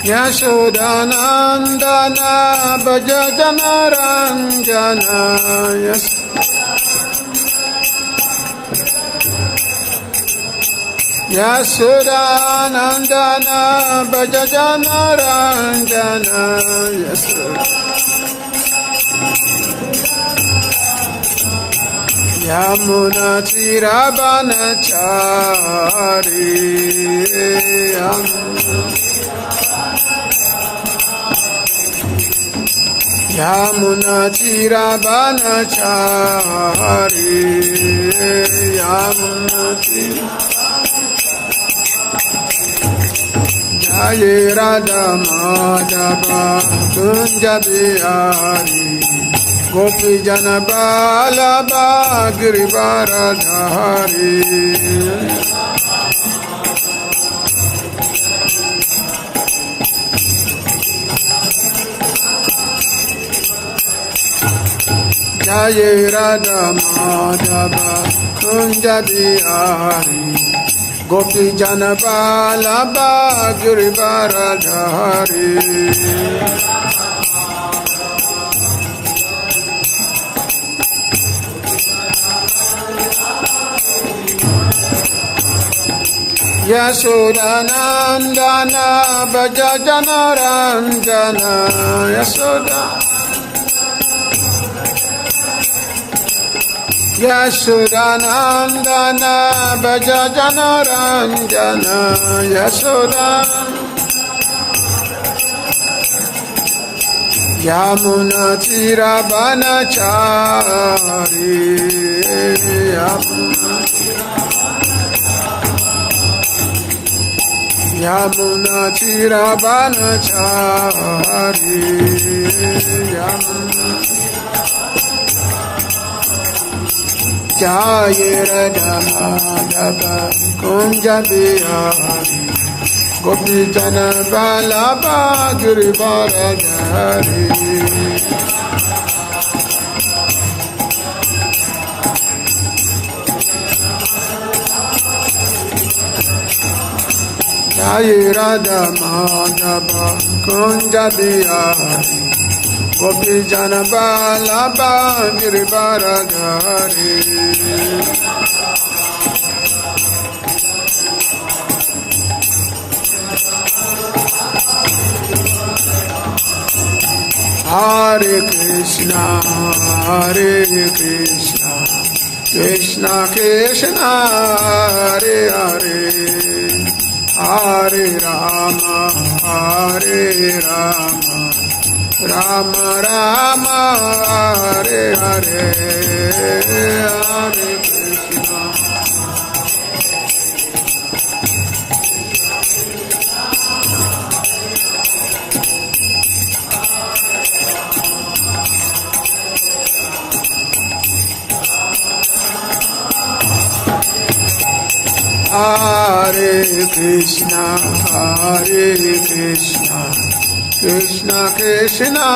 Yashodanandana bhajajanarangana Yashodanandana bhajajanarangana Yamuna tirabhanachari Yamuna tirabhanachari Yamuna Jaye Radha Madhava Kunja Bihari Gopi Jana Balaba Girivardhari Jaye Radha Madhava Kunja Bihari Gopi Jana Balaba Girivardhari Yashodanandana bhajajanarangana Yashodanandana bhajajanarangana Yamuna tirabhanachari Yamuna tirabhanachari Jaye Radha Madhava Kunja Bihari Gopi Jana Balaba Girivardhari Jaye Radha Madhava Kunja Bihari Gopi Jana Balaba Girivardhari Hare Krishna, Krishna Krishna, Hare Hare, Hare Rama, Rama Rama, Hare Hare, Hare Krishna. Hare Krishna, Krishna Krishna,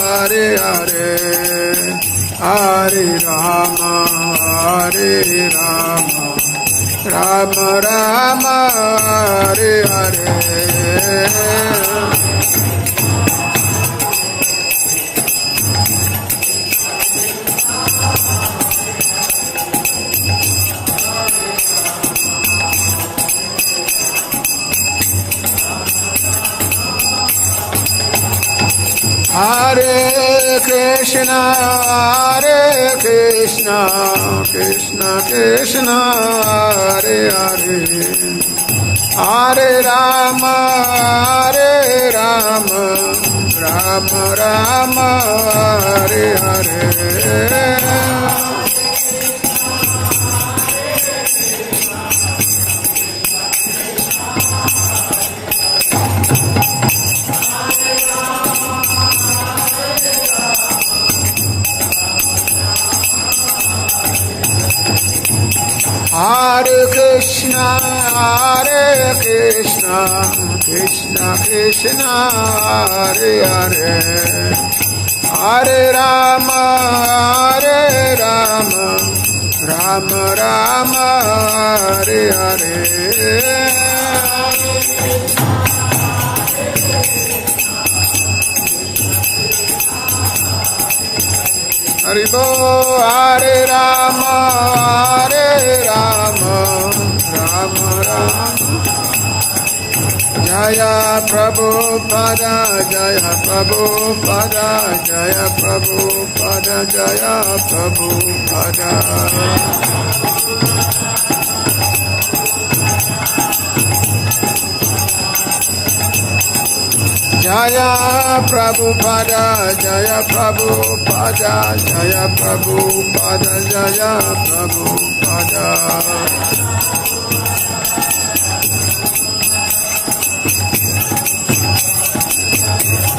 Hare Hare, Hare Rama, Rama Rama, Hare Hare. Hare Krishna, Krishna Krishna, Hare Hare, Hare Rama, Rama Rama, Hare Hare. Hare Krishna, Krishna Krishna, Hare Hare, Hare Rama, Rama Rama Hare Hare Haribo Hare Rama Rama Rama Jaya Prabhupada Jaya Prabhupada Jaya Prabhupada Jaya Prabhupada Jaya Prabhupada Jaya Prabhupada Jaya Prabhupada Jaya Prabhupada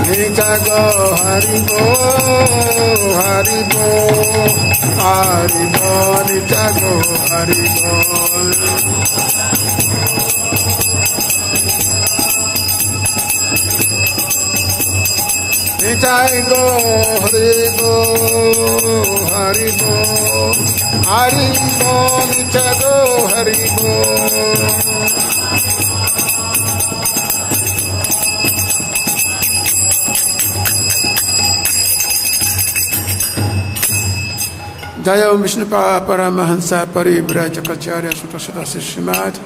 Nitago Haribo Haribo Haribo Nitago Haribo Nitago Haribo Haribo Haribo Nitago Haribo Jaya Vishnu Paramahansa Parivrajakacharya Suttasthasya Srimad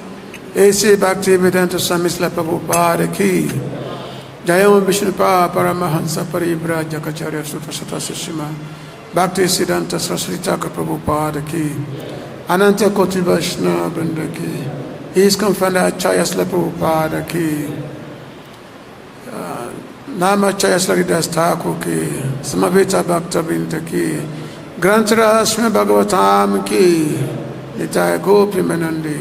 A.C. Bhaktivedanta Swami Srila Prabhupada Ki Jaya Vishnu Paramahansa Parivrajakacharya Suttasthasya Srimad Bhakti Siddhanta Saraswati Thakur Prabhupada Ki Ananta Koti Vaishnava Vrinda Ki ISKCON founder Acharya Srila Prabhupada Ki Nama Acharya Srila Das Thakur Ki Samaveta Bhakta Vrinda Ki Grantarasmi Bhagavatam Ki Nitaya Gopi Manandi.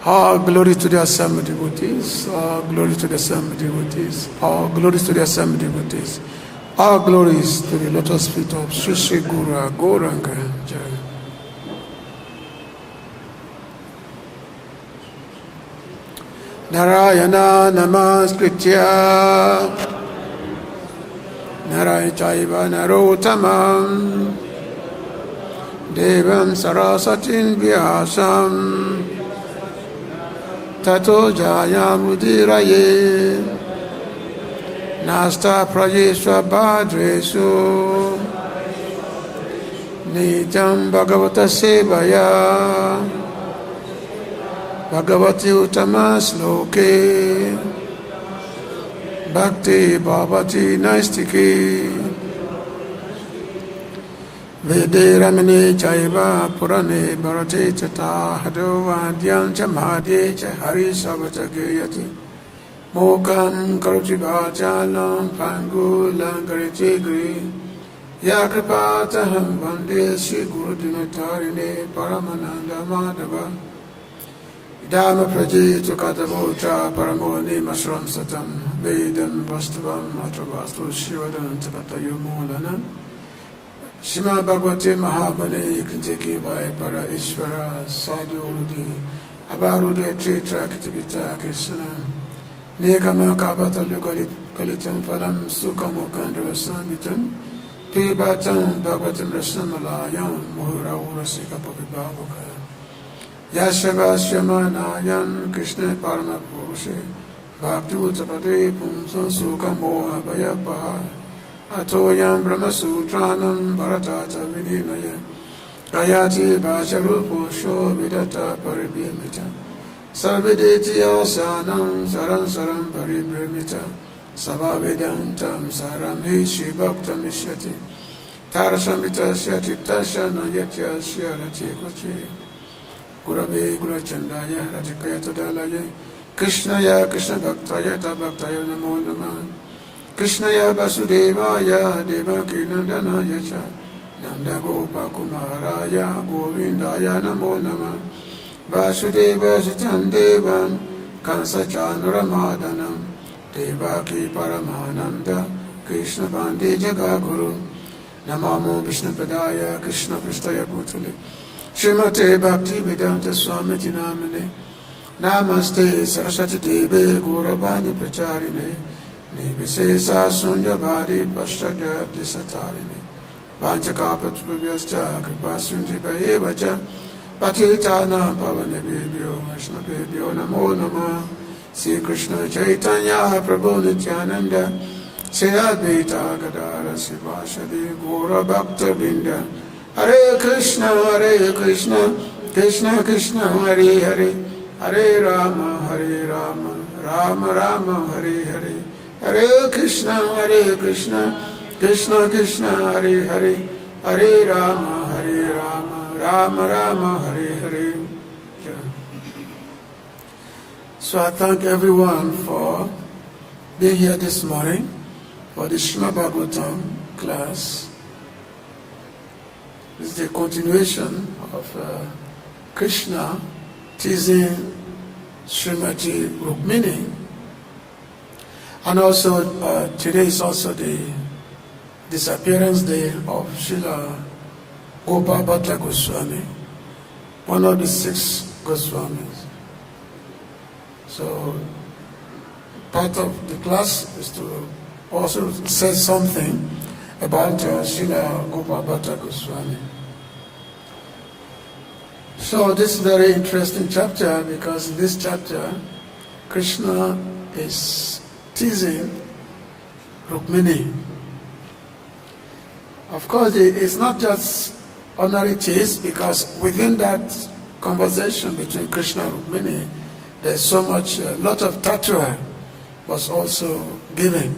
All glory to the assembled devotees, all glory to the assembled devotees, all glories to the assembled devotees, all glories to the lotus feet of Sri Sri Guru Gauranga Jai. Narayana Namaskritya Narayana Chaiva Narottamam Devam Sarasatin Vyasam Tato Jayamudiraye Nasta Prajeswa Bhadresu Nityam Bhagavata Sevaya Bhagavati Uttama Sloke Bhakti Bhavati Naistiki Vede Ramani Chaiva Purane Bharate Chata Hado Vadyam Chamadhe Chahari Sabata Gayati Mokam Karuchi Bhajalam Pangulam Gariti Gri Yakripataham Bande Sri Guru Dinatarine Paramananda Madhava Dhamma Prajita Katavocha Paramoni Masram Satam Vedam Vastavam Matravastu Shivadan Tapatayo Molanam Shima Bhagavati Mahabali Kintiki Vai Para Isvara Sadhu Rudi Abarude Tritra Kitabita Krishna Nikama Kabata Lukalitam Param Sukamukandra Samitam Pibatam Bhagavatam Rasamalayam Muhura Urasika Pavibabuka Yashavasyamanayam Krishna Parama Purushe Bhakti Uttapade Pumsa Sukamoha Bhayapaha Atoyam Brahma Sutranam Bharatata Vinaya Gayati Bhajarupo Sho Vidata Paribhimita Sarvedeti Asanam Saram Saram Paribhimita Sabhavedantam Saram Hishi Bhaktam Ishyati Tarasamita Syati Tashana Yatya Syarati Kochi Gurave Gurachandaya Ratikaya Tadalaya Krishnaya Krishna Bhaktaya Tabhaktaya Namo Namah Krishnaya Vasudevaya Devaki Nandanaya Cha Nanda Gopa Kumaraya Govindaya Namo Namah Vasudeva Sitandevan Kansa Chanuramadanam Devaki Paramananda Krishna Bande Jagaguru Namamo Vishnu Padaya Krishna Pristaya Bhutale Srimate Bhakti Vedanta Swami Namane Namaste Saraswati Deve Gauravani Pracharine Nivise Sunya Bhari Pashchadya Disatarine Vanchakāpatrubhyascha kripāsindhibhayeva ca patitānām pavanebhyo vaishnavebhyo namo namah. Sri Krishna Chaitanya Prabhu Nityananda Sri Advaita Gadara Sivasadi Gaura Bhakta Vrinda. Hare Krishna Krishna Krishna Hare Hare Hare Rama Rama Rama Hare Hare. Hare Krishna Krishna Krishna Hare Hare Hare Rama Rama Rama Hare Hare. So I thank everyone for being here this morning for the Srimad Bhagavatam class. This is the continuation of Krishna teasing Srimati Rukmini. And also today is also the disappearance day of Srila Gopal Bhatta Goswami, one of the 6 Goswamis. So part of the class is to also say something about Srila Gopal Bhatta Goswami. So this is a very interesting chapter because in this chapter Krishna is teasing Rukmini. Of course, it's not just ordinary tease because within that conversation between Krishna and Rukmini, there's so much, a lot of tattva was also given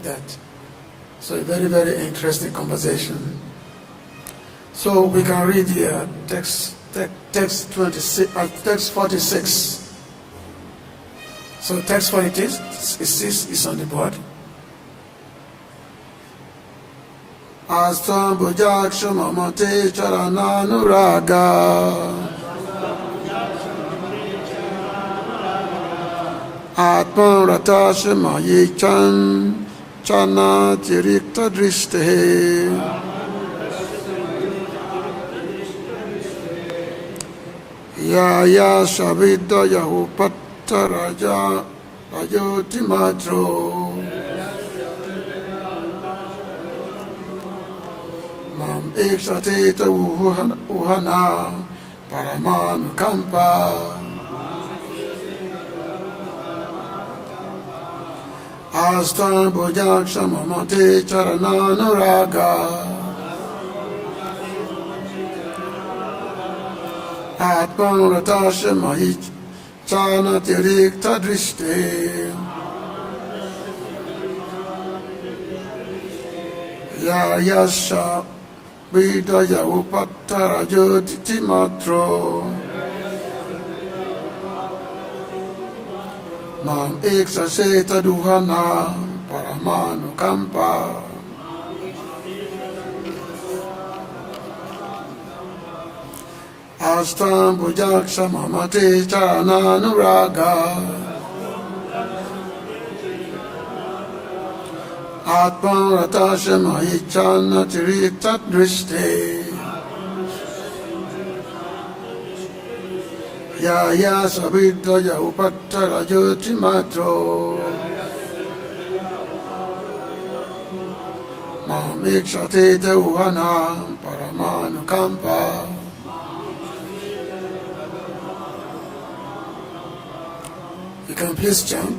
that. So a very, very interesting conversation. So we can read here text 26, text 46. So text 46 is on the board. Astu ambuja-akṣa mamate caraṇānurāga. ātman ratasya mayi cānatirikta-dṛṣṭeḥ. yarhy vṛddhaya upātta-rajo ti-mātro. īkṣase paramānukampā. astu ambuja-akṣa mamate caraṇānurāga. ātman ratasya mayi cānatirikta-dṛṣṭeḥ. yarhy vṛddhaya upātta-rajo ti-mātro. īkṣase paramānukampā. astu ambuja-akṣa mamate caraṇānurāga. ātman ratasya mayi cānatirikta-dṛṣṭeḥ. yarhy vṛddhaya upātta-rajo ti-mātro. īkṣase paramānukampā. You can please chant.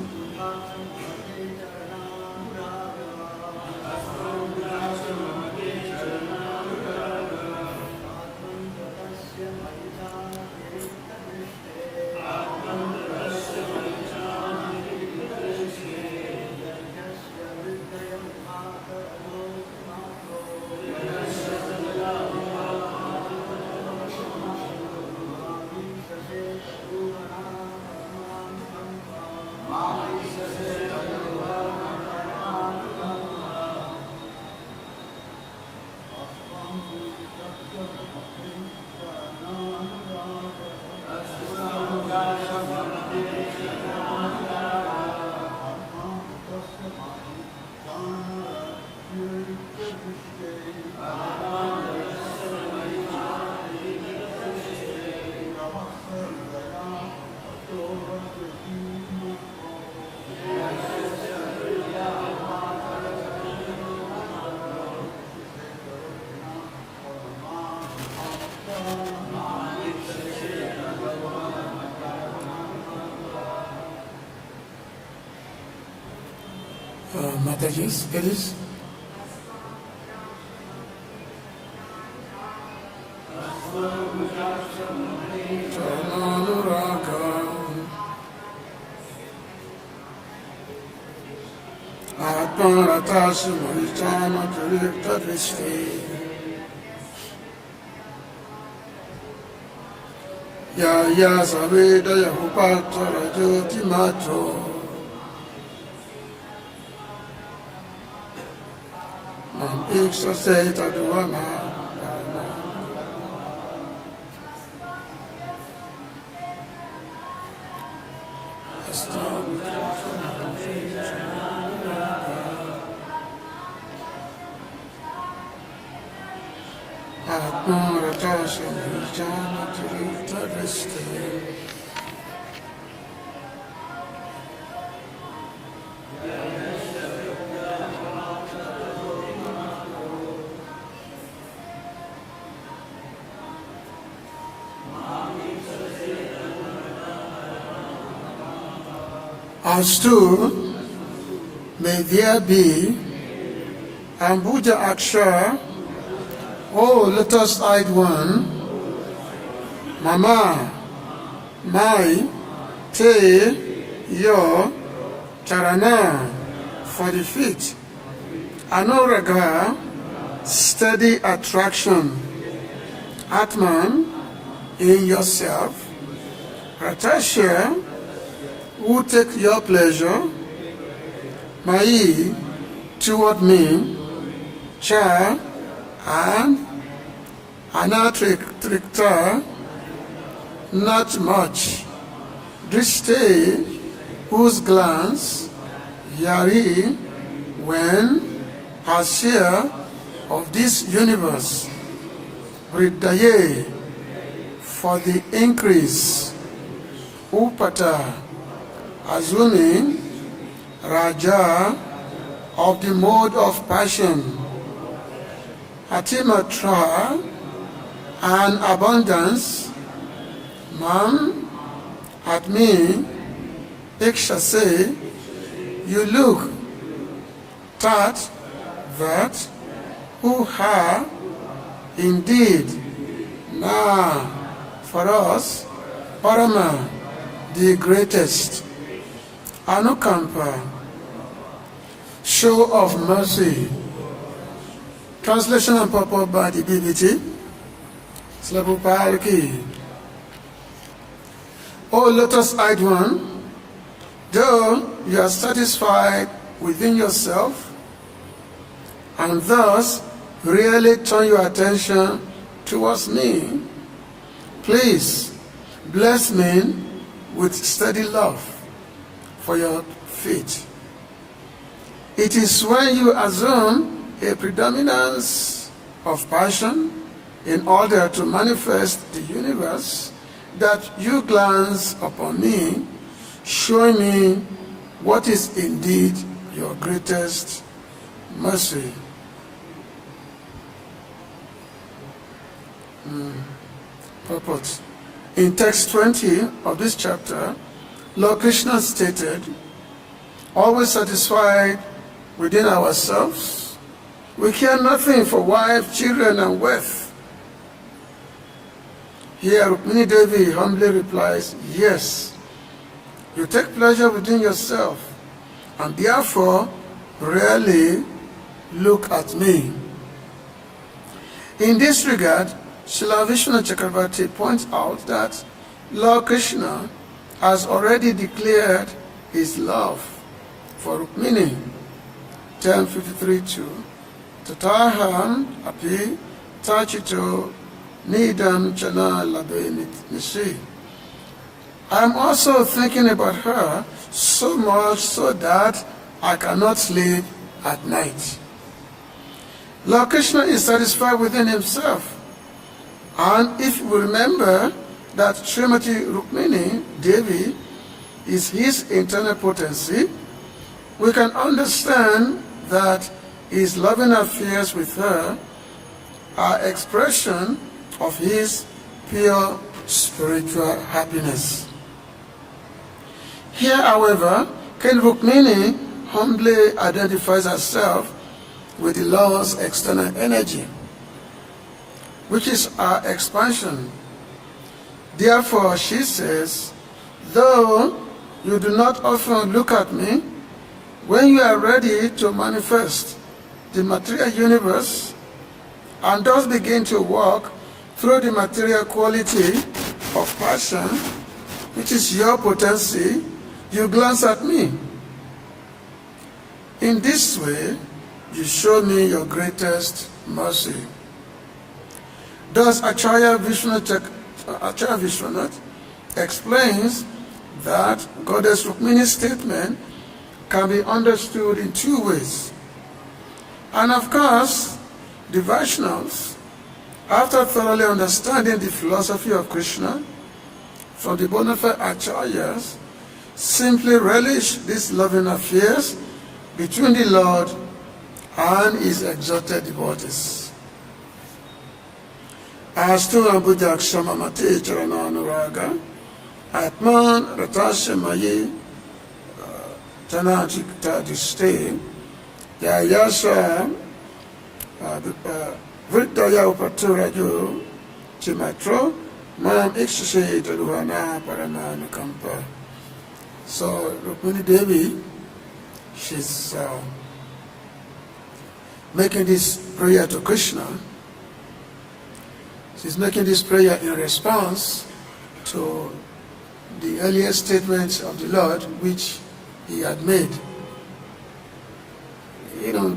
Mayi. Mataji's, ladies. cānaṇānurāga ātman ratasya anatirikta-dṛṣṭeḥ yarhy upātta-rajo ti-mātro īkṣase parama astu ātman ratasya anatirikta-dṛṣṭeḥ astu, may there be ambuja-akṣa, O lotus-eyed one, mama, mayi, your caraṇa, for the feet, anurāgaḥ, steady attraction, ātman, in yourself, ratasya, who take your pleasure, mayi, toward me, and anatirikta, not much, dṛṣṭeḥ, whose glance, yarhy, when asya of this universe, vṛddhaye, for the increase, upātta-rajo, assuming rajaḥ of the mode of passion, ati-mātraḥ, and abundance, at me, īkṣase, you look, that, who are indeed, for us, parama, the greatest, anukampā, show of mercy. Translation and purport by the BBT. O lotus-eyed one, though you are satisfied within yourself, and thus really turn your attention towards me, please bless me with steady love for your feet. It is when you assume a predominance of passion in order to manifest the universe that you glance upon me, showing me what is indeed your greatest mercy. Purport. In text 20 of this chapter, Lord Krishna stated, always satisfied within ourselves, we care nothing for wife, children, and wealth. Here Rukmini Devi humbly replies, yes, you take pleasure within yourself, and therefore rarely look at me. In this regard, Srila Vishnu Chakravarti points out that Lord Krishna has already declared his love for Rukmini. 10:53-2. Tataham api tachito nidam chana labe nisi. I am also thinking about her so much so that I cannot sleep at night. Lord Krishna is satisfied within himself. And if we remember that Srimati Rukmini Devi is his internal potency, we can understand that his loving affairs with her are expression of his pure spiritual happiness. Here, however, Queen Rukmini humbly identifies herself with the Lord's external energy, which is our expansion. Therefore, she says, though you do not often look at me, when you are ready to manifest the material universe and thus begin to walk through the material quality of passion, which is your potency, you glance at me. In this way, you show me your greatest mercy. Thus, Acharya Vishwanath explains that Goddess Rukmini's statement can be understood in two ways. And of course, the Vaishnavas, after thoroughly understanding the philosophy of Krishna from the bona fide Acharyas, simply relish these loving affairs between the Lord and his exalted devotees. Astu ambuja-akṣa mamate caraṇānurāga, ātman ratasya mayi, cānatirikta-dṛṣṭeḥ, vṛddhaya upātta-rajo, ti-mātro, īkṣase paramānukampā. So Rukmini Devi, she's making this prayer to Krishna. She's making this prayer in response to the earlier statements of the Lord which he had made.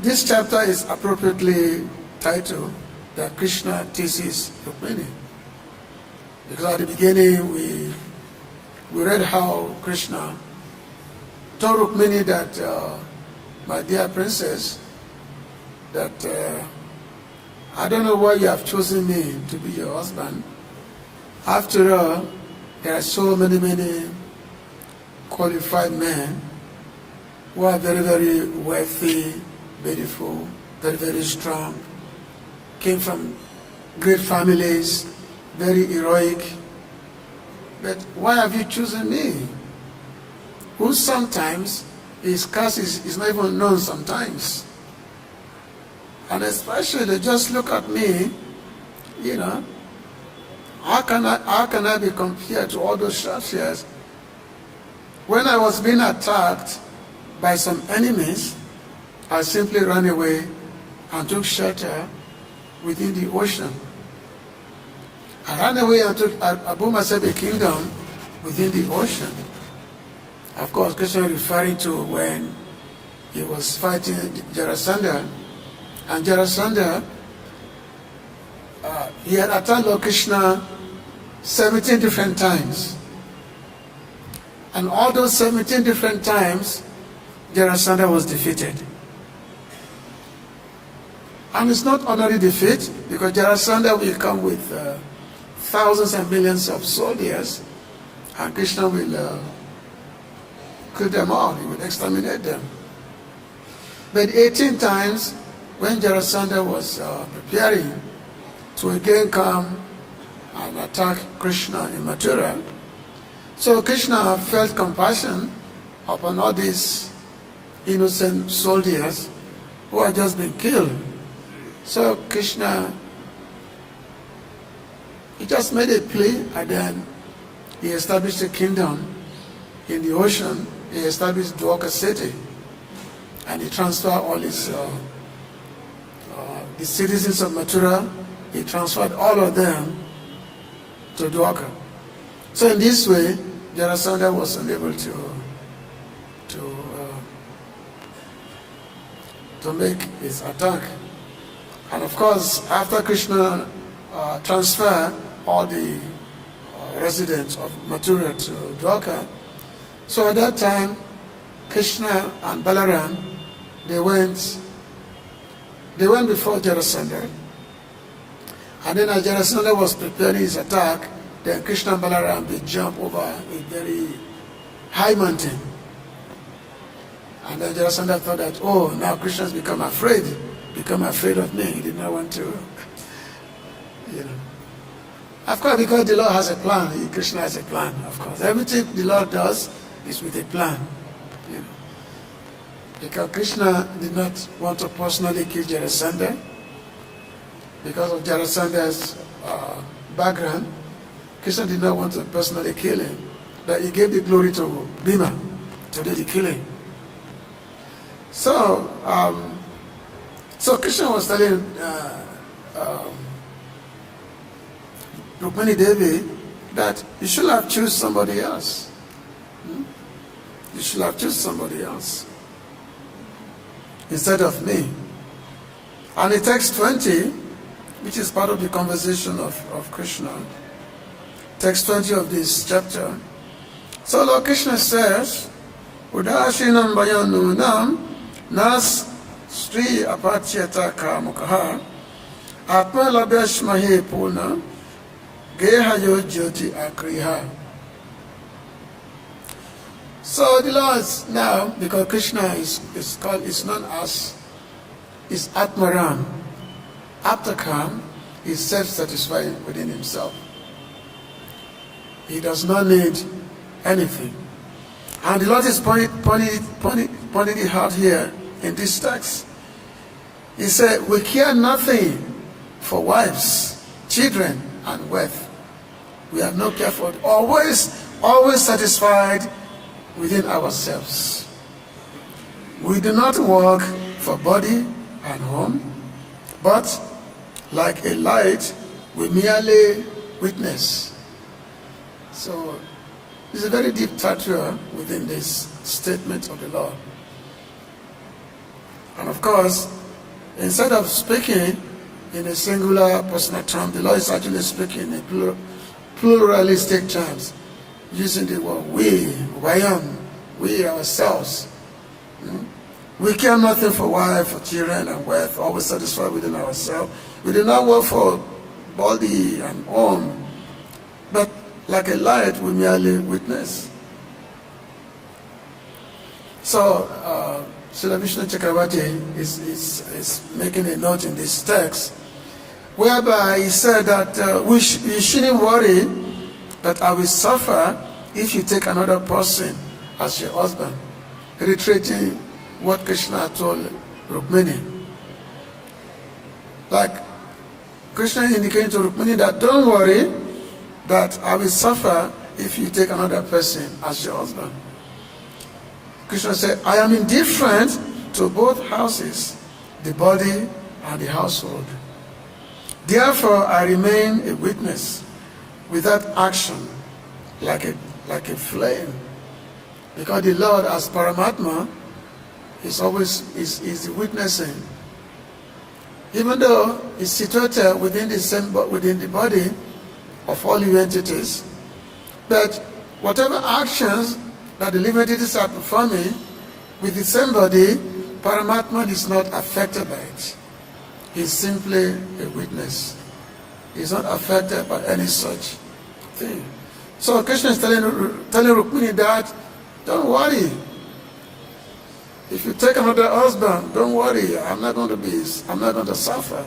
This chapter is appropriately titled that Krishna teaches Rukmini. Because at the beginning we read how Krishna told Rukmini that, my dear princess, that I don't know why you have chosen me to be your husband. After all, there are so many qualified men who are very, very wealthy, beautiful, very, very strong, came from great families, very heroic. But why have you chosen me? Who sometimes his caste is not even known sometimes. And especially they just look at me, how can I be compared to all those ratasyas? When I was being attacked by some enemies, I simply ran away and took shelter within the ocean. I ran away and I built myself a kingdom within the ocean. Of course, Krishna referring to when he was fighting Jarasandha. And Jarasandha, he had attacked Lord Krishna 17 different times. And all those 17 different times, Jarasandha was defeated. And it's not ordinary defeat, because Jarasandha will come with thousands and millions of soldiers, and Krishna will kill them all, he will exterminate them. But 18 times, when Jarasandha was preparing to again come and attack Krishna in Mathura, so Krishna felt compassion upon all these innocent soldiers who had just been killed. So Krishna, he just made a plea, and then he established a kingdom in the ocean. He established Dwarka city, and he transferred all his the citizens of Mathura. He transferred all of them to Dwarka. So in this way, Jarasandha was unable to make his attack. And of course, after Krishna transferred all the residents of Mathura to Dwarka, so at that time, Krishna and Balaram, they went before Jarasandha. And then as Jarasandha was preparing his attack, then Krishna and Balaram, they jumped over a very high mountain. And then Jarasandha thought that, oh, now Krishna has become afraid of me. He did not want to, Of course, because the Lord has a plan. Krishna has a plan, of course. Everything the Lord does is with a plan. You know. Because Krishna did not want to personally kill Jarasandha. Because of Jarasandha's background, Krishna did not want to personally kill him. But he gave the glory to Bhima to do the killing. So Krishna was telling Rukmini Devi that you should have chosen somebody else. You should have chosen somebody else instead of me. And in text 20, which is part of the conversation of Krishna, text 20 of this chapter, so Lord Krishna says, Udashinam Bayanunam Nas Sri Apatyata Kamukaha Atma Labesh Mahi Puna Gehayo Jyoti Akriha. So the Lord is now, because Krishna is known as is Atmaram. After Kam, he is self-satisfied within himself. He does not need anything. And the Lord is pointing it out here in this text. He said, we care nothing for wives, children, and wealth. We have no care for it. Always satisfied within ourselves. We do not work for body and home, but like a light, we merely witness. So, there's a very deep tattoo within this statement of the Lord. And of course, instead of speaking in a singular personal term, the Lord is actually speaking in pluralistic terms, using the word we, Vayam, we ourselves. We care nothing for wife, for children, and wealth, always satisfied within ourselves. We do not work for body and home, but like a light, we merely witness. So, Srila Vishnu Chakravarti is making a note in this text, whereby he said that you shouldn't worry that I will suffer if you take another person as your husband, reiterating what Krishna told Rukmini. Like Krishna indicating to Rukmini that don't worry that I will suffer if you take another person as your husband. Krishna said, I am indifferent to both houses, the body and the household. Therefore, I remain a witness without action, like a flame. Because the Lord, as Paramatma, is witnessing. Even though it's situated within the body of all living entities, but whatever actions that the living entities are performing with the same body, Paramatma is not affected by it. He's simply a witness. He's not affected by any such thing. So Krishna is telling Rukmini that, don't worry. If you take another husband, don't worry. I'm not going to suffer,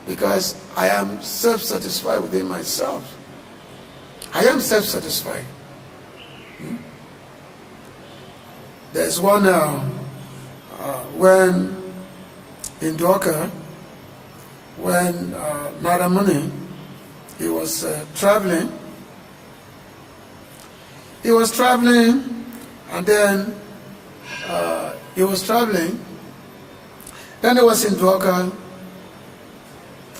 because I am self-satisfied within myself. I am self-satisfied. There's one when in Dwarka, when Narada Muni, he was traveling, and then he was traveling. Then he was in Dwarka,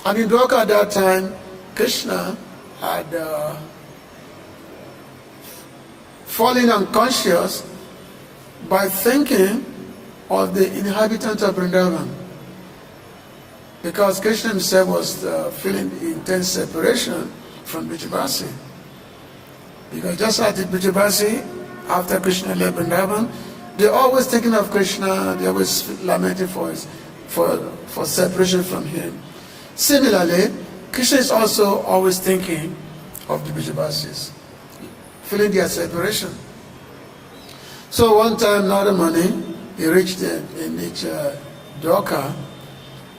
and in Dwarka at that time, Krishna had fallen unconscious by thinking of the inhabitants of Vrindavan, because Krishna himself was feeling intense separation from Vṛddhaya. Because just like the Vṛddhaya, after Krishna left Vrindavan, they're always thinking of Krishna, they're always lamenting for separation from him. Similarly, Krishna is also always thinking of the Vṛddhayas, feeling their separation. So one time, Narada Muni, he reached Dwarka,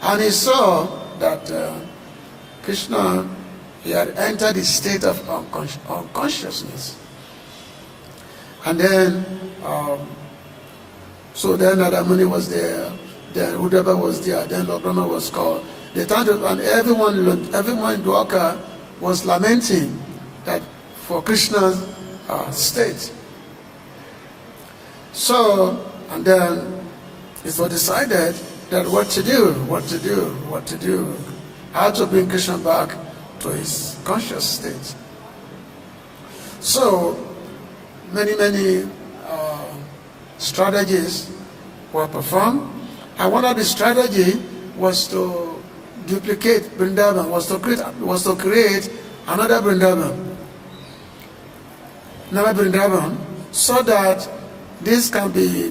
and he saw that Krishna He had entered the state of unconsciousness. And then, so then Adamuni was there, then Vṛddhaya was there, then Lord Brahma was called. They turned to, and everyone in Dwarka was lamenting that for Krishna's state. So, and then it was decided that what to do, how to bring Krishna back to his conscious state. So, many strategies were performed, and one of the strategy was to duplicate Vrindavan, was to create another Vrindavan, so that this can be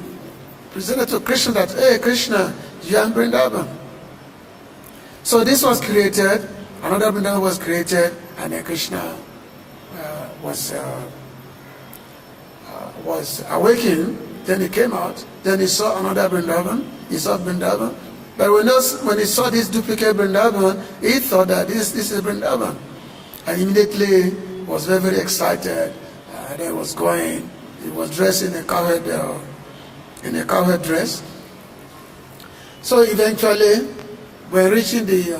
presented to Krishna that, hey Krishna, you are in Vrindavan. So this was created, another Vrindavan was created, and then Krishna was awakened. Then he came out, then he saw another Vrindavan, but when he saw this duplicate Vrindavan, he thought that this is Vrindavan, and immediately was very, very excited, and he was going, he was dressed in a cowherd dress. So eventually, when reaching the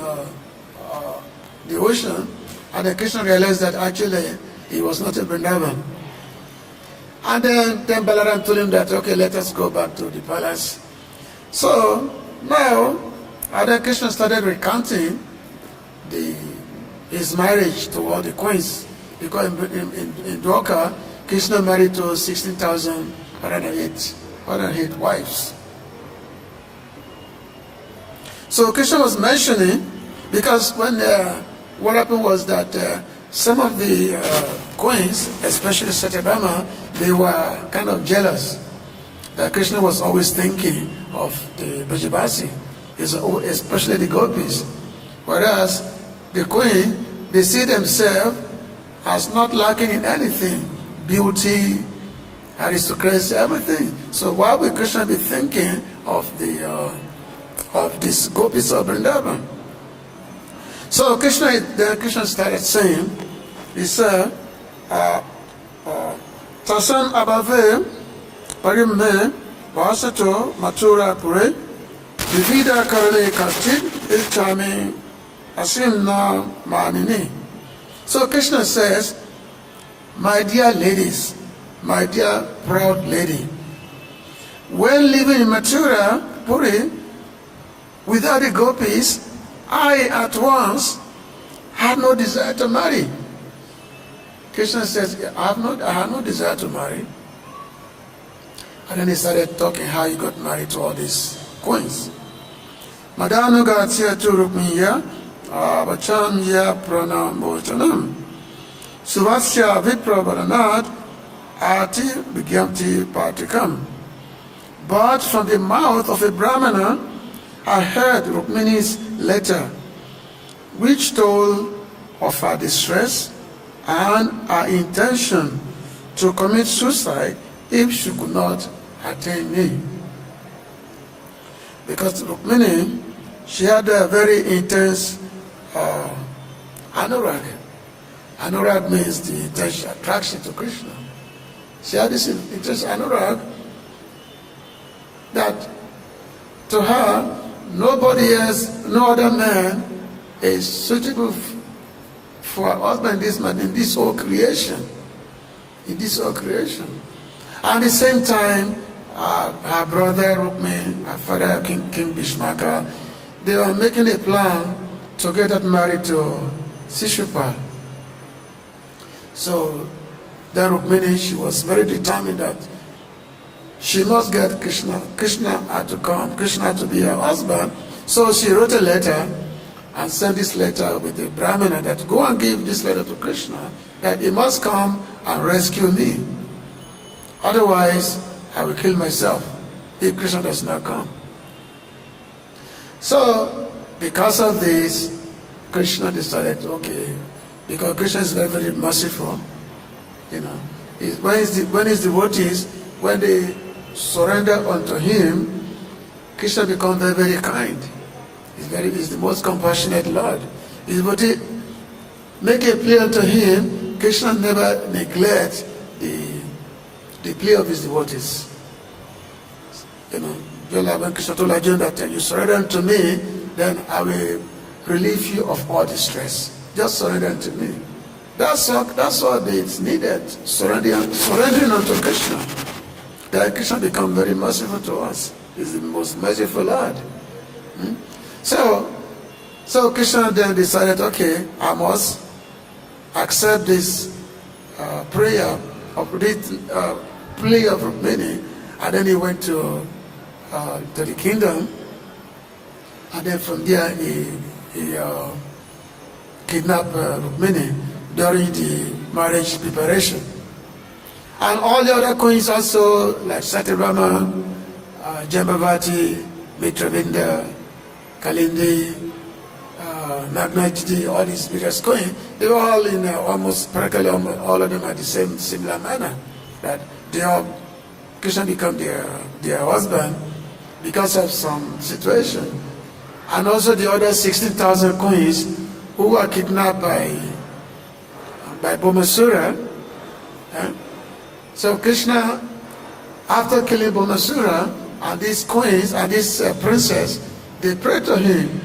ocean, and then Krishna realized that actually he was not in Vrindavan. And then Balaram told him that, okay, let us go back to the palace. So now, and then Krishna started recounting his marriage to all the queens, because in Dwarka, Krishna married to 16,108 wives. So Krishna was mentioning, because when what happened was that some of the queens, especially Satyabhama, they were kind of jealous that Krishna was always thinking of the Brajabasi, especially the gopis. Whereas the queen, they see themselves as not lacking in anything, beauty, aristocracy, everything. So why would Krishna be thinking of these gopis of Vrindavan? So Krishna started saying, he said, Tasan abave parime vasato matura pure vivida karane kastit ilchami asimna manini. So Krishna says, my dear ladies, my dear proud lady, when living in Mathura, Puri, without the gopis, I at once had no desire to marry. Krishna says, I have no desire to marry. And then he started talking how he got married to all these queens. Madānugaḥ tu rukmiya abachamya pranambojanam suvasya vipravaranat ati vigyamti patikam. But from the mouth of a Brahmana, I heard Rukmini's letter, which told of her distress and her intention to commit suicide if she could not attain me. Because Rukmini, she had a very intense anurāga. Anurāga means the intense attraction to Krishna. She had this intense anurāga that to her, nobody else, no other man is suitable for her husband, this man, in this whole creation. In this whole creation. And at the same time, her brother Rukmini, her father King Bhishmaka, they were making a plan to get her married to Sishupal. So then Rukmini, she was very determined that she must get Krishna. Krishna had to come. Krishna had to be her husband. So she wrote a letter and sent this letter with the Brahmana that go and give this letter to Krishna, that he must come and rescue me. Otherwise, I will kill myself if Krishna does not come. So, because of this, Krishna decided, okay, because Krishna is very, very merciful, you know. When his devotees, when they surrender unto him, Krishna becomes very, very kind. He's the most compassionate Lord. His devotee, make a plea unto him, Krishna never neglects the plea of his devotees. You know, when Krishna told Arjuna that you surrender unto me, then I will relieve you of all distress. Just surrender unto me. That's all it's needed. Surrendering unto Krishna. Then Krishna becomes very merciful to us. He's the most merciful Lord. So Krishna then decided, okay, I must accept this prayer of this plea of Rukmini, and then he went to the kingdom, and then from there he kidnapped Rukmini during the marriage preparation. And all the other queens also, like Satyabhama, Jambavati, Mitravinda, Kalindi, Nagnajdi, all these various queens, they were all in almost practically all of them at the same similar manner. That they all, Krishna become their husband because of some situation. And also the other 16,000 queens who were kidnapped by Bhaumasura. So Krishna, after killing Bhaumasura, and these queens and this princess, they prayed to him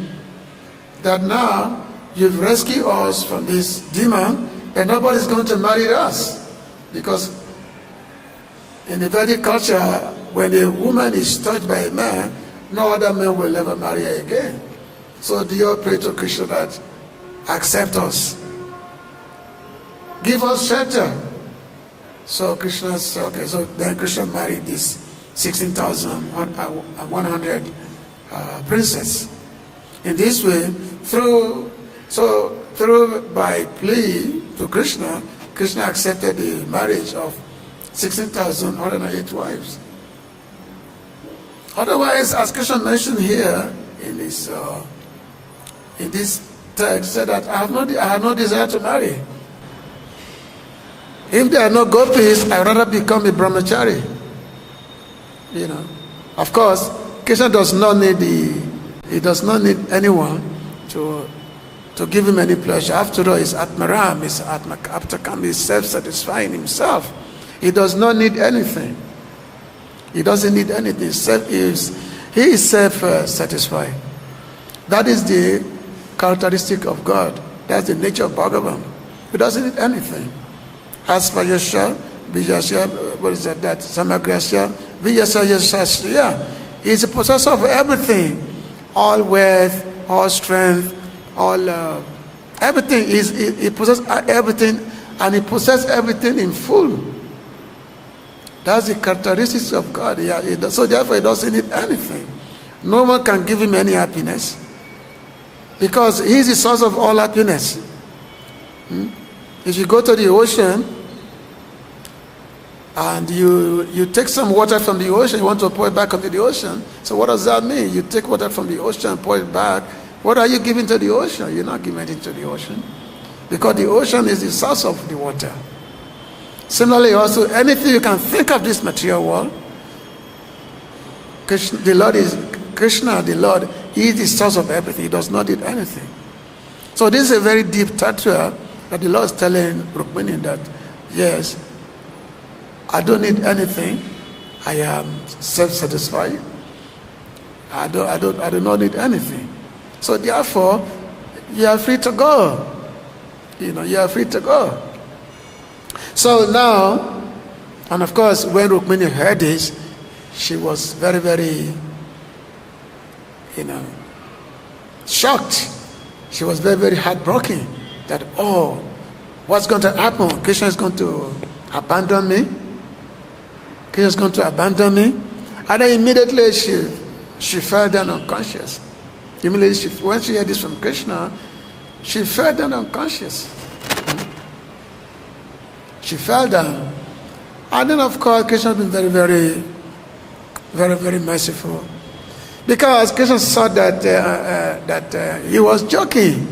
that now you've rescued us from this demon and nobody's going to marry us. Because in the Vedic culture, when a woman is touched by a man, no other man will ever marry her again. So they all pray to Krishna that accept us, give us shelter. So Krishna said, okay, so then Krishna married this 16,100 princess. In this way, through by plea to Krishna, Krishna accepted the marriage of 16,108 wives. Otherwise, as Krishna mentioned here in this text, said that I have no desire to marry. If there are no gopis, I rather become a brahmachari. You know, of course, Krishna does not need anyone to give him any pleasure. After all, he's Atmaram, he's Atmakaptakam, he's self-satisfying himself. He does not need anything. He doesn't need anything. He is self-satisfied. That is the characteristic of God. That's the nature of Bhagavan. He doesn't need anything. As for Yasha, Vijasya, what is that? Samagrasya, Vijasya, Yasya. He is a possessor of everything. All wealth, all strength, all everything. He possesses everything, and he possesses everything in full. That's the characteristics of God. So therefore, he doesn't need anything. No one can give him any happiness, because he is the source of all happiness. If you go to the ocean and you take some water from the ocean, you want to pour it back into the ocean. So what does that mean? You take water from the ocean and pour it back. What are you giving to the ocean? You're not giving it to the ocean, because the ocean is the source of the water. Similarly, also, anything you can think of this material world, Krishna, the Lord, He is the source of everything. He does not need anything. So this is a very deep tattva that the Lord is telling Rukmini that, yes, I don't need anything. I am self-satisfied. I do not need anything. So therefore, you are free to go. You are free to go. So now, and of course, when Rukmini heard this, she was very, very, shocked. She was very, very heartbroken that, oh, what's going to happen? Krishna is going to abandon me. Krishna is going to abandon me. And then immediately she fell down unconscious. Immediately, when she heard this from Krishna, she fell down unconscious. She fell down. And then, of course, Krishna has been very, very, very, very merciful. Because Krishna saw that he was joking.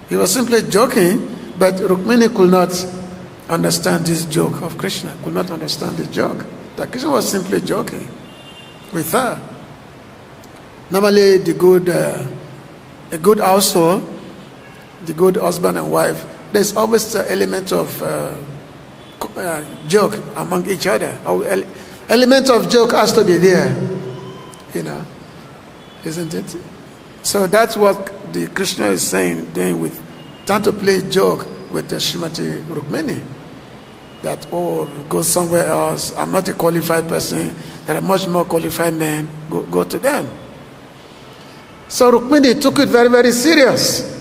He was simply joking, but Rukmini could not understand this joke of Krishna, could not understand the joke. That Krishna was simply joking with her. Normally, a good household, the good husband and wife there's always an element of joke among each other. Element of joke has to be there, isn't it? So that's what the Krishna is saying, doing with trying to play joke with the Srimati Rukmini. That, go somewhere else. I'm not a qualified person. There are much more qualified men. Go to them. So Rukmini took it very, very serious.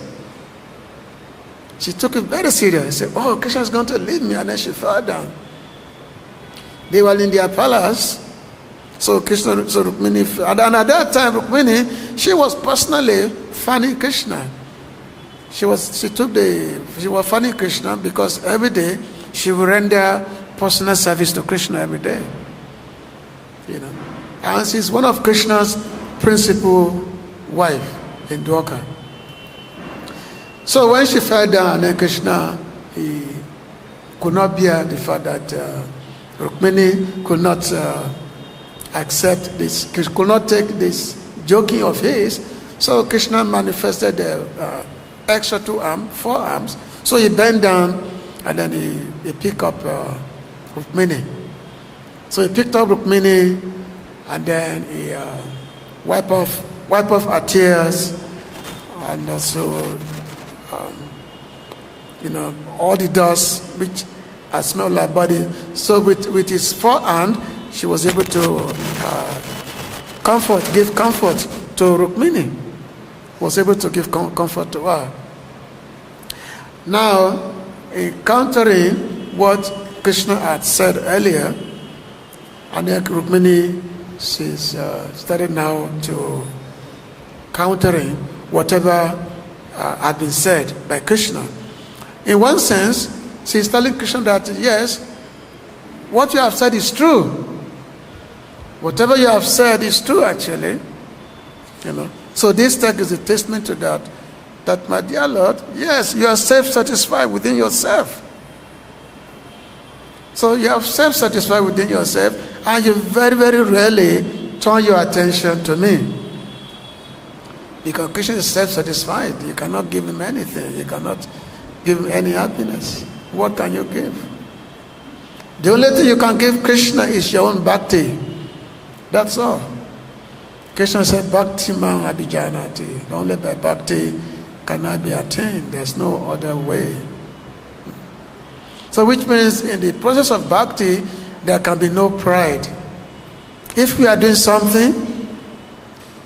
She took it very serious. She said, Krishna is going to leave me. And then she fell down. They were in their palace. So Rukmini, and at that time, Rukmini, she was personally fanning Krishna. She was fanning Krishna because every day she would render personal service to Krishna every day. And she's one of Krishna's principal wife in Dwarka. So when she fell down, then Krishna, he could not bear the fact that Rukmini could not accept this, could not take this joking of his. So Krishna manifested the extra 4 arms. So he bent down and then he picked up Rukmini. So he picked up Rukmini and then he wiped off her tears and also all the dust which smelled like body. So with his forehand, she was able to give comfort to Rukmini. Was able to give comfort to her. Now, in countering what Krishna had said earlier, and then Rukmini, she's started now to countering whatever had been said by Krishna. In one sense, she's telling Krishna that, yes, what you have said is true. Whatever you have said is true, actually. So this text is a testament to that, my dear Lord, yes, you are self-satisfied within yourself. So you are self-satisfied within yourself, and you very, very rarely turn your attention to me. Because Krishna is self-satisfied. You cannot give him anything. You cannot give him any happiness. What can you give? The only thing you can give Krishna is your own bhakti. That's all. Krishna said, Bhakti man abhijanati. Only by bhakti can I be attained. There's no other way. So which means in the process of bhakti, there can be no pride. If we are doing something,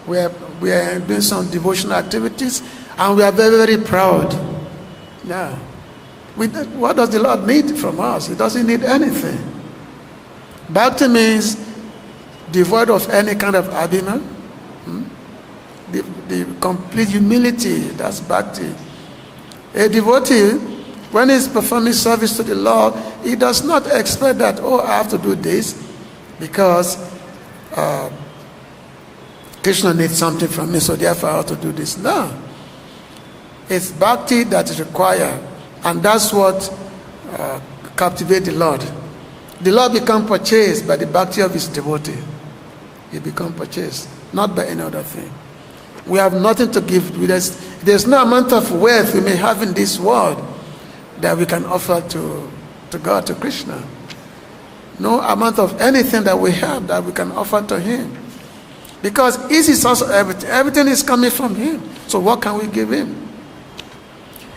we are doing some devotional activities, and we are very, very proud. Yeah. What does the Lord need from us? He doesn't need anything. Bhakti means devoid of any kind of abhima. The complete humility, that's bhakti. A devotee, when he's performing service to the Lord, he does not expect that, I have to do this because Krishna needs something from me, so therefore I have to do this. No. It's bhakti that is required, and that's what captivates the Lord. The Lord becomes purchased by the bhakti of his devotee. He becomes purchased, not by any other thing. We have nothing to give. There's no amount of wealth we may have in this world that we can offer to God, to Krishna. No amount of anything that we have that we can offer to him. Because he is also everything. Everything is coming from him. So what can we give him?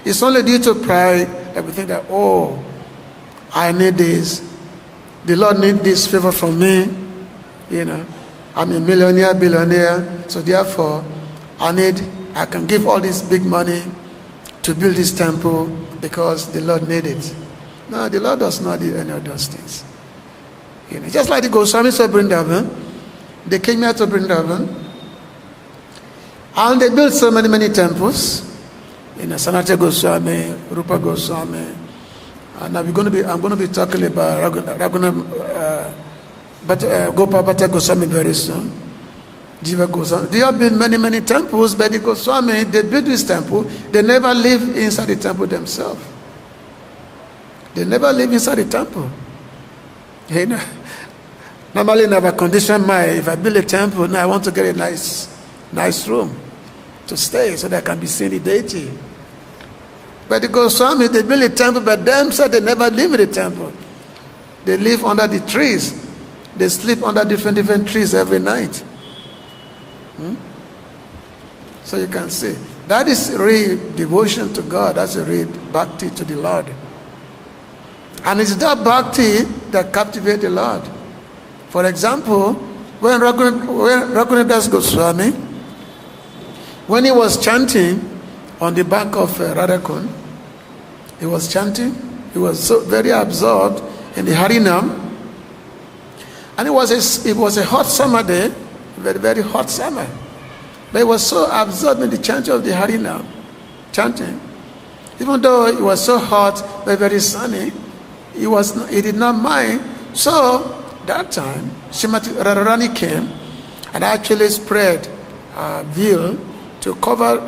It's only due to pride that we think that, I need this. The Lord needs this favor from me. I'm a millionaire, billionaire. So therefore, I can give all this big money to build this temple because the Lord needs it. No, the Lord does not need any of those things. Just like the Goswamis of Vrindavan, they came here to Vrindavan, and they built so many, many temples. Sanatya Goswami, Rupa Goswami, and I'm going to be talking about Gopal Bhatta Goswami very soon. Jiva Goswami. They have built many, many temples, but the Goswami, they built this temple. They never live inside the temple themselves. They never live inside the temple. Normally, in our condition mind, if I build a temple, now I want to get a nice room to stay so that I can be seeing the deity. But the Goswami, they build a temple, but themselves, they never live in the temple. They live under the trees. They sleep under different trees every night. So you can see, that is real devotion to God. That's a real bhakti to the Lord. And it's that bhakti that captivates the Lord. For example, when Raghunath Goswami, when he was chanting on the back of Radhakund, he was chanting, he was so very absorbed in the Harinam, and it was a hot summer day, very, very hot summer. But he was so absorbed in the chanting of the Harinam, chanting. Even though it was so hot, but very sunny, he did not mind. So that time, Srimati Radharani came and actually spread a veil to cover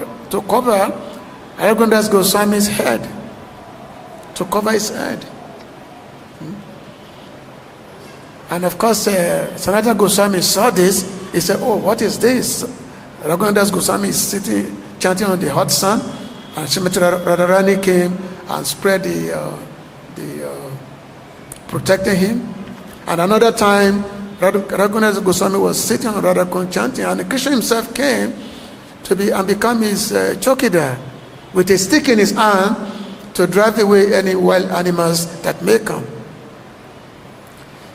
Raghunath Goswami's head, to cover his head. And of course, Sanatana Goswami saw this. He said, "Oh, what is this?" Raghunath Goswami is sitting, chanting on the hot sun, and Srimati Radharani came and spread protecting him. And another time, Raghunath Goswami was sitting on Radhakund chanting, and Krishna himself came to become his chokidar with a stick in his hand to drive away any wild animals that may come.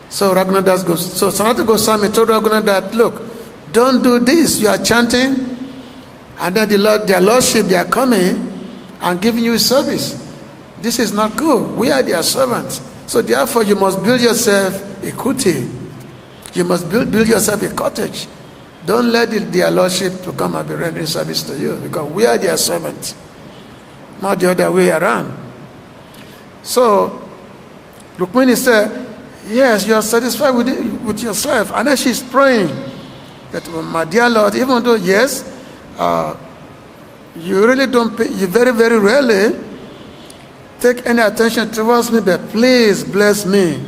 So Sanatana Goswami told Raghunath that, look, don't do this. You are chanting, and then their lordship, they are coming and giving you service. This is not good. We are their servants. So therefore, you must build yourself a kuti. You must build yourself a cottage. Don't let their lordship to come and be rendering service to you, because we are their servants, not the other way around. So Rukmini said, yes, you are satisfied with yourself. And then she's praying that, my dear Lord, even though, yes, you really don't pay, you very, very rarely take any attention towards me, but please bless me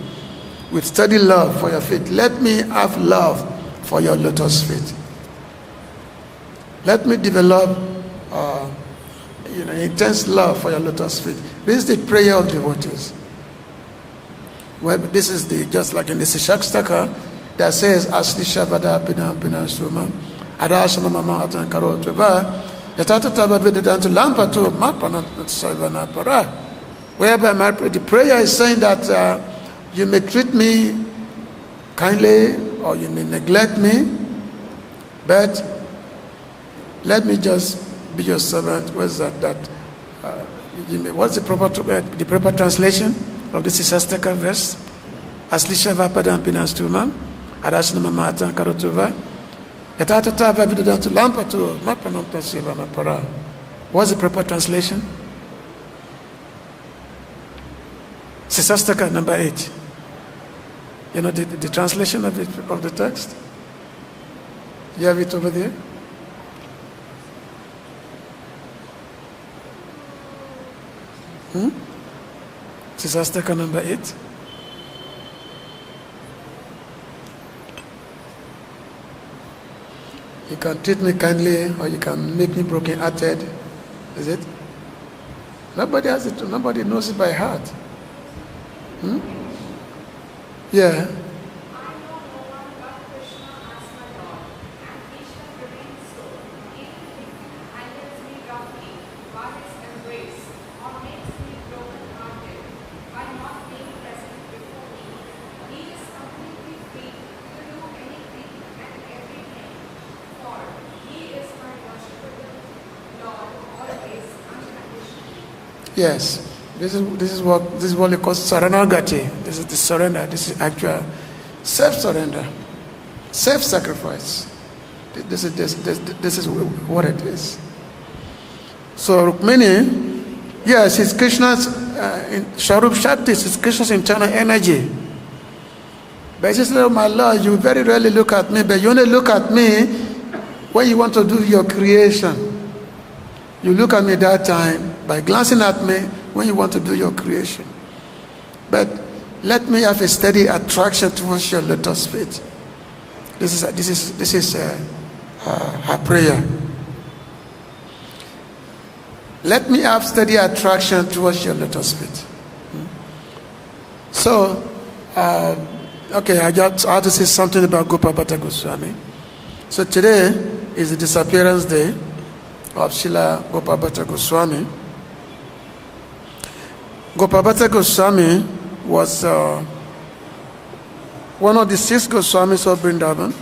with steady love for your feet. Let me have love for your lotus feet. Let me develop intense love for your lotus feet. This is the prayer of devotees. Well, this is just like in the Shakstaka that says, Asli Shabada Pinam Pinam Suma, Adashana Mama Atan Karo Tuba, Yatataba Vidan to Lampato, Mapana Savana Para. Whereby the prayer is saying that you may treat me kindly or you may neglect me, but let me just be your servant. What's that? What's the proper translation of this Shastaka verse? Aslisha Vapadam Pinastumam, Adashna Mamatan Karutuva, Yatatata Vavidan to Lampato, Mapanampa Sivana Para. What's the proper translation? Shastaka number 8. You know the translation of the text? You have it over there? Shastaka number 8. You can treat me kindly, or you can make me broken-hearted. Is it? Nobody has it. Nobody knows it by heart. Yeah. Yes, this is what we call caraṇānurāga. This is the surrender. This is actual self-surrender, self-sacrifice. This is what it is. So Rukmini, yes, it's Krishna's in Sharup Shakti. It's Krishna's internal energy. But he says, "Oh my Lord, you very rarely look at me, but you only look at me when you want to do your creation. You look at me that time by glancing at me when you want to do your creation. But let me have a steady attraction towards your lotus feet." This is her prayer. let me have steady attraction towards your lotus feet. So, okay, I have to say something about Gopabhata Goswami. So today is the disappearance day of Srila Gopabhata Goswami. Gopabhata Goswami was one of the 6 Goswamis of Vrindavan.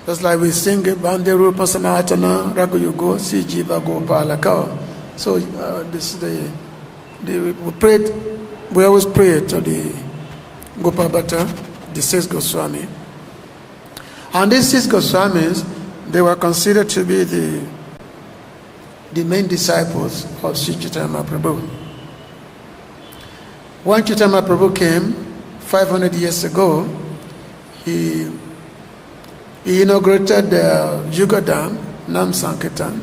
Just like we sing Bande Rupa Sanatana Raghuyugo Sijiva Gopalaka. So this is we always pray to the Gopabhata, the 6 Goswami. And these 6 Goswamis, they were considered to be the main disciples of Sri Chaitanya Mahaprabhu. When Chaitanya Mahaprabhu came 500 years ago, he inaugurated the Yugadam, Nam Sankirtan.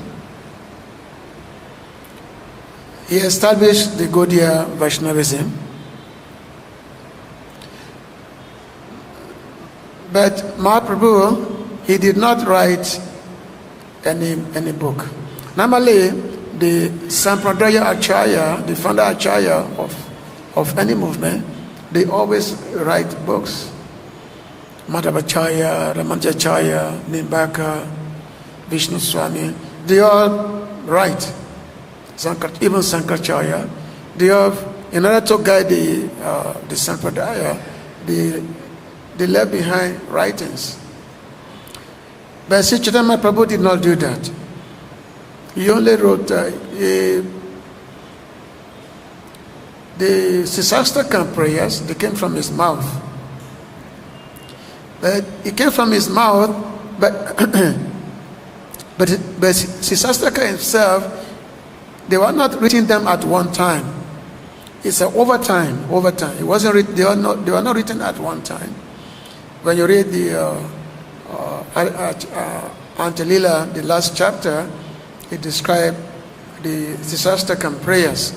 He established the Gaudiya Vaishnavism. But Mahaprabhu, he did not write any book. Normally, the Sampradaya Acharya, the founder Acharya of any movement, they always write books. Madhavacharya, Ramanujacharya, Nimbaka, Vishnu Swami, they all write. Even Sankaracharya, they have, in order to guide the Sampradaya, they left behind writings. But Sri Chaitanya Mahaprabhu did not do that. He only wrote the Sisastakam prayers. They came from his mouth. But it came from his mouth, but Sisastaka himself, they were not reading them at one time. It's over time. It wasn't. They were not written at one time. When you read the Anjalila, the last chapter, it described the Sisastakam prayers.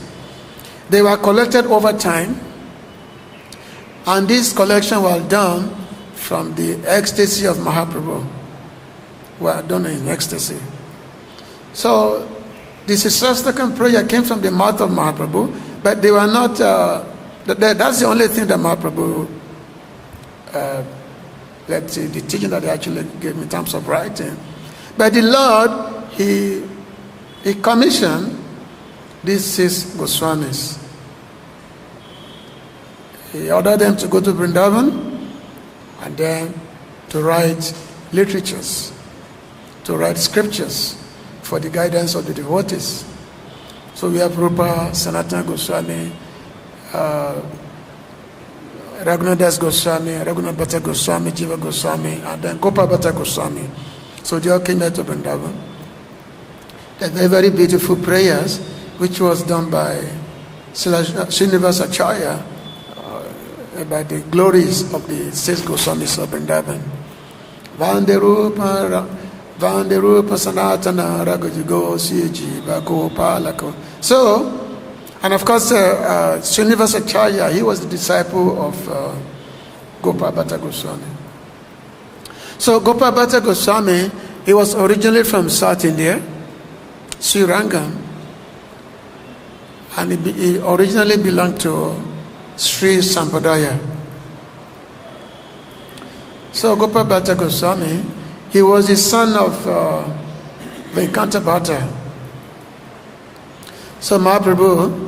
They were collected over time, and this collection was done from the ecstasy of Mahaprabhu. Were done in ecstasy. So the Sisastakam prayer came from the mouth of Mahaprabhu, but they were not. That's the only thing that Mahaprabhu, let's say, the teaching that he actually gave in terms of writing. But the Lord, he commissioned these 6 Goswamis. He ordered them to go to Vrindavan and then to write literatures, to write scriptures for the guidance of the devotees. So we have Rupa Sanatana Goswami, Raghunadas Goswami, Raghunath Goswami, Jiva Goswami, and then Gopabhata Goswami. So they all came here to Vrindavan. They're very, very beautiful prayers, which was done by Srinivas Acharya, by the glories of the 6 Goswamis of Vrindavan. Vande Rupa Sanatana Raghuyugo Sijiva Gopalaka. So, and of course, Srinivas Acharya, he was the disciple of Gopabhata Goswami. So Gopabhata Goswami, he was originally from South India, Srirangam, and he originally belonged to Sri Sampradaya. So Gopabhata Goswami, he was the son of Venkanta. So Mahaprabhu,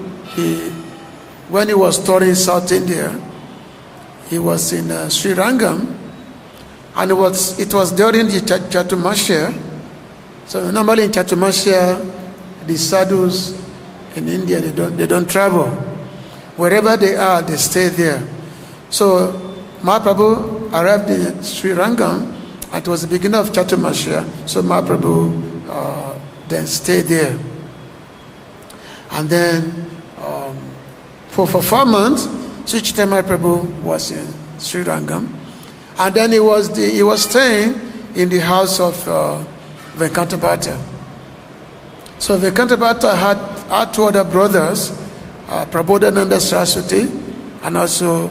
when he was touring South India, he was in Srirangam, and it was during the Chaturmasya. So normally in Chaturmasya, the sadhus in India, they don't travel. Wherever they are, they stay there. So Mahaprabhu arrived in Srirangam. It was the beginning of Chaturmasya. So Mahaprabhu then stayed there. And then for 4 months, Sri Chaitanya Mahaprabhu was in Srirangam. And then he was staying in the house of Venkanta. So Venkanta had 2 other brothers, Prabodhananda Saraswati and also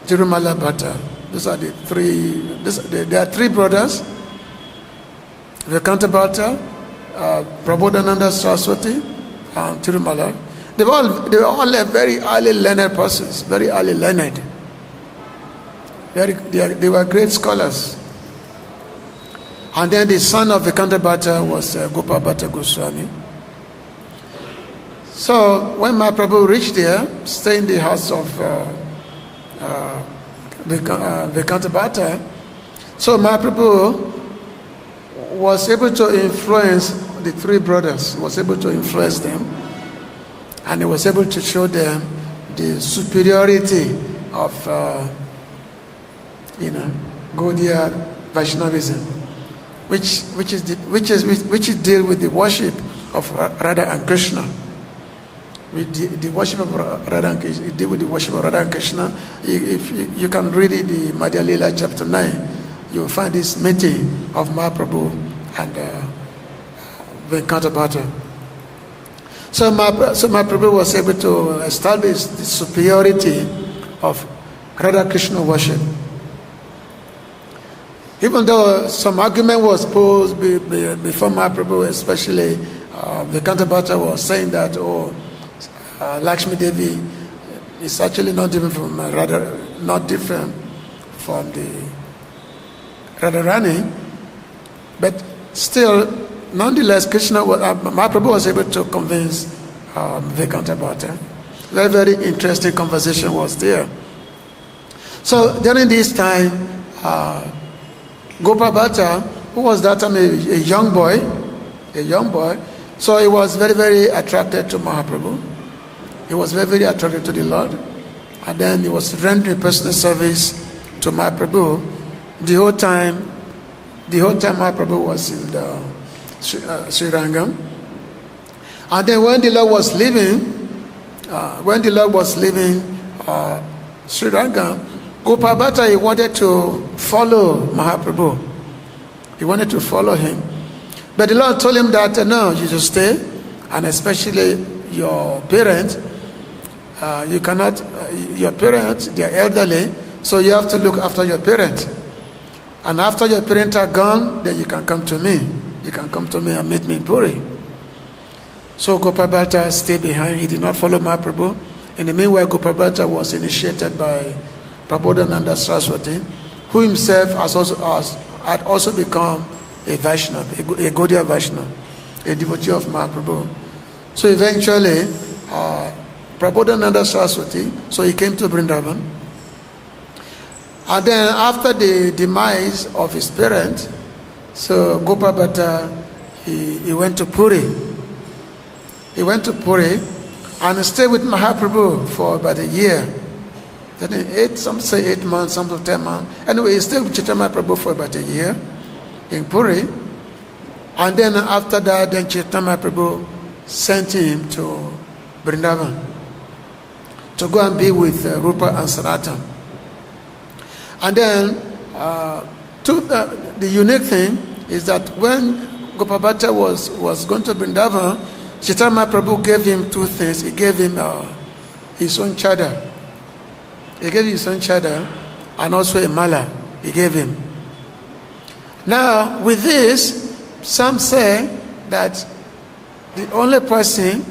Tirumala Bhatta. These are the 3. There are 3 brothers: Venkanta, Prabodhananda Saraswati and Tirumala. They were all very highly learned persons, very highly learned. They were great scholars. And then the son of Vikanta Bhatta was Gopal Bhatta Goswami. So when Mahaprabhu reached there, stayed in the house of Vikanta Bhatta, so Mahaprabhu was able to influence the three brothers, was able to influence them, and he was able to show them the superiority of Gaudiya Vaishnavism, which deal with the worship of Radha and Krishna. With the worship of Radha and Krishna, it deal with the worship of Radha and Krishna. If you can read it, the Madhya Lila chapter 9, you will find this meeting of Mahaprabhu and Vikanta Bhatta. So Mahaprabhu was able to establish the superiority of Radha Krishna worship. Even though some argument was posed before Mahaprabhu, especially Vikanta Bhatta was saying that, Lakshmi Devi is actually not different from the Radharani, but still, nonetheless, Mahaprabhu was able to convince Vikanta Bhatta. Very, very interesting conversation was there. So during this time, Gopal Bhatta, who was that time a young boy, so he was very, very attracted to Mahaprabhu. He was very, very attracted to the Lord. And then he was rendering personal service to Mahaprabhu. The whole time Mahaprabhu was in the Sri Rangam. And then when the Lord was leaving Sri Rangam, Gopal Bhatta, he wanted to follow Mahaprabhu. He wanted to follow him. But the Lord told him that, no, you should stay, and especially your parents, you cannot, your parents, they are elderly, so you have to look after your parents. And after your parents are gone, then you can come to me. You can come to me and meet me in Puri. So Gopal Bhatta stayed behind. He did not follow Mahaprabhu. In the meanwhile, Gopal Bhatta was initiated by Prabodhananda Saraswati, who himself had also become a Vaishnava, a Gaudiya Vaishnava, a devotee of Mahaprabhu. So eventually, Prabodhananda Saraswati, so he came to Vrindavan. And then after the demise of his parents, so Gopal Bhatta, he went to Puri. He went to Puri and stayed with Mahaprabhu for about a year. Then some say 8 months, some say 10 months. Anyway, he stayed with Chaitanya Mahaprabhu for about a year in Puri. And then after that, then Chaitanya Mahaprabhu sent him to Vrindavan to go and be with Rupa and Sanatan. And then the unique thing is that when Gopal Bhatta was going to Vrindavan, Chaitanya Mahaprabhu gave him two things. He gave him his own chadar. He gave his own chadar and also a mala. He gave him. Now, with this, some say that the only person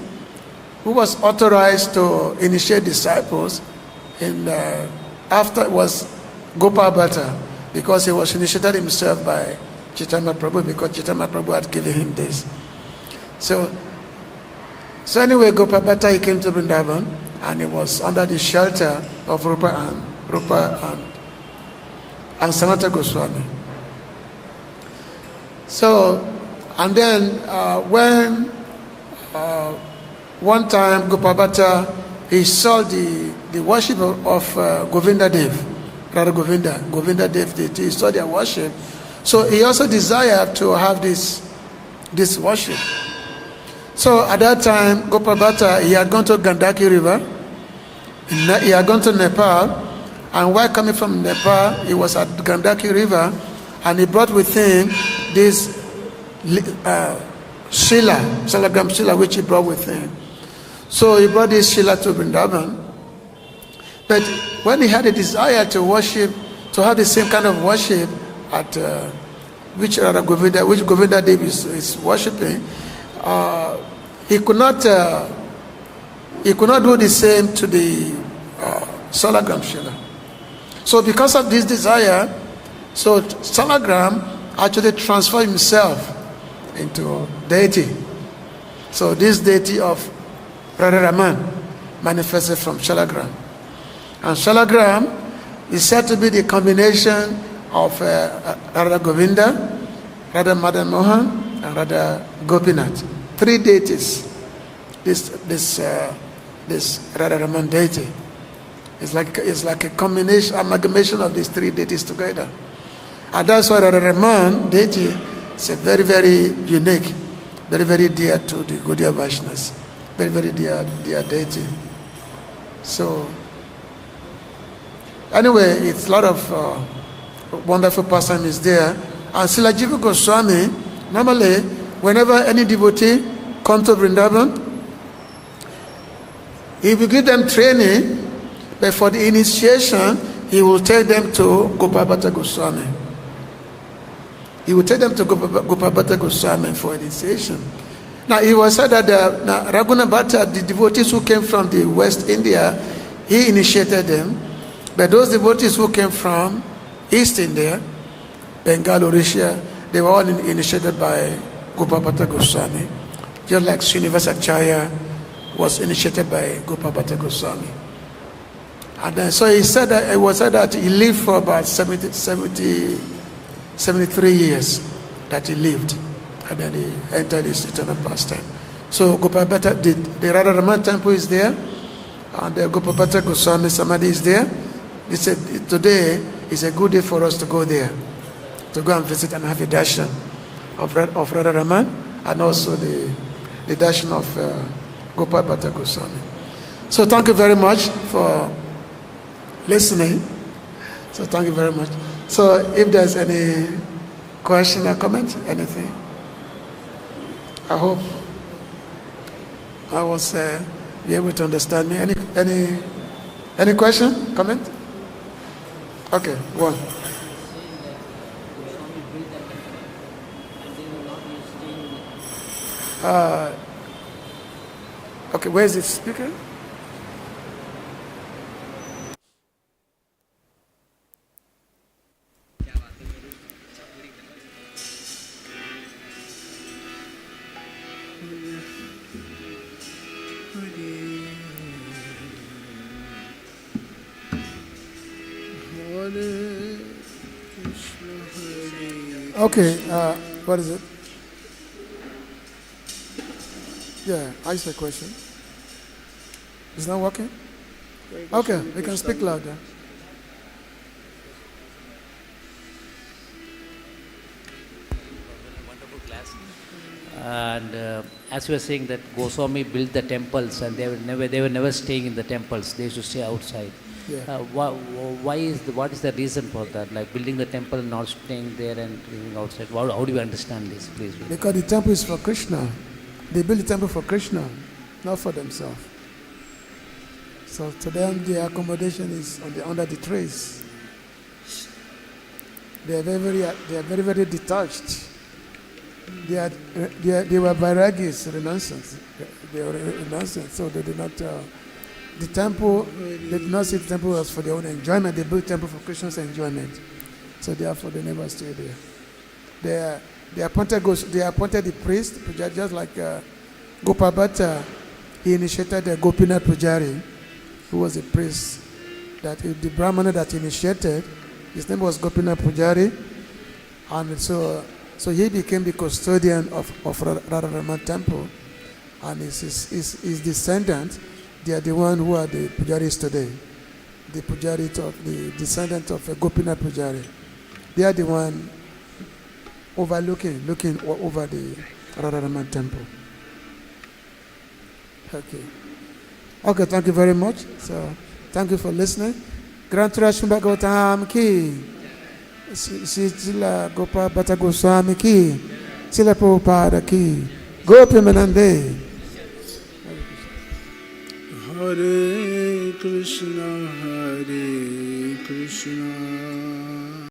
who was authorized to initiate disciples after was Gopal Bhatta, because he was initiated himself by Chaitanya Prabhu, because Chaitanya Prabhu had given him this. So anyway, Gopal Bhatta, he came to Vrindavan, and he was under the shelter of Rupa and Sanatana Goswami. So, and then when one time Gopal Bhatta, he saw the worship of Govinda Dev, Radha Govinda Dev, he saw their worship. So he also desired to have this worship. So at that time, Gopal Bhatta, he had gone to Gandaki River, he had gone to Nepal, and while coming from Nepal, he was at Gandaki River, and he brought with him this Salagram Shila, which he brought with him. So he brought this Shila to Vrindavan. But when he had a desire to worship, to have the same kind of worship at which Govinda Dev is worshipping, he could not do the same to the Salagram Shila. So because of this desire, so Salagram actually transformed himself into deity. So this deity of Radharaman manifested from Shalagram. And Shalagram is said to be the combination of Radha Govinda, Radha Madan Mohan, and Radha Gopinath. Three deities. This Radharaman deity is like a combination, amalgamation of these three deities together. And that's why Radharaman deity is a very, very unique, very, very dear to the Gaudiya Vaishnavas. Very, very dear deity. So, anyway, it's a lot of wonderful person is there. And Srila Jiva Goswami, normally, whenever any devotee comes to Vrindavan, he will give them training, but for the initiation, he will take them to Gopabhata Goswami. He will take them to Gopabhata Goswami for initiation. Now, it was said that Raghuna Bhatta, the devotees who came from the West India, he initiated them. But those devotees who came from East India, Bengal, Orissa, they were all initiated by Gopabhata Goswami. Just like Srinivasacharya was initiated by Gopabhata Goswami. And then, so it was said that he lived for about 73 years that he lived. And then he entered his eternal pastime. So Gopabhata, the Radharaman temple is there, and the Gopabhata Goswami Samadhi is there. He said today is a good day for us to go there, to go and visit and have a darshan of Radharaman, and also the darshan of Gopabhata Goswami. So thank you very much for listening. So thank you very much. So if there's any question or comment, anything, I hope I was be able to understand me. Any question, comment? Okay, one. Okay, where is the speaker? Okay, what is it? Yeah, I asked a question. It's not working? Okay, we can speak louder. Wonderful class. And as you were saying that Goswami built the temples and they were never staying in the temples. They used to stay outside. Yeah. What is the reason for that? Like building the temple and not staying there and living outside. How do you understand this, please? Because the temple is for Krishna. They build the temple for Krishna, not for themselves. So to them, the accommodation is under the trees. They are very, very detached. They were vairagis, renouncers. They were renouncers, so they did not. The temple, they did not see the temple as for their own enjoyment. They built the temple for Krishna's enjoyment. So therefore, they never stayed there. They appointed the priest, just like Gopabhata. He initiated the Gopinath Pujari, who was a priest. That the Brahmana that initiated, his name was Gopinath Pujari, and so he became the custodian of Radharaman temple, and his descendants. They are the one who are the pujaris today. The descendant of Gopinath Pujari. They are the one looking over the Radharaman temple. Okay, thank you very much. So, thank you for listening. Grantura Shumbhagavatam ki, Srila Gopabhata Goswami ki, Srila Prabhupada ki, Gopi Manande. Hare Krishna,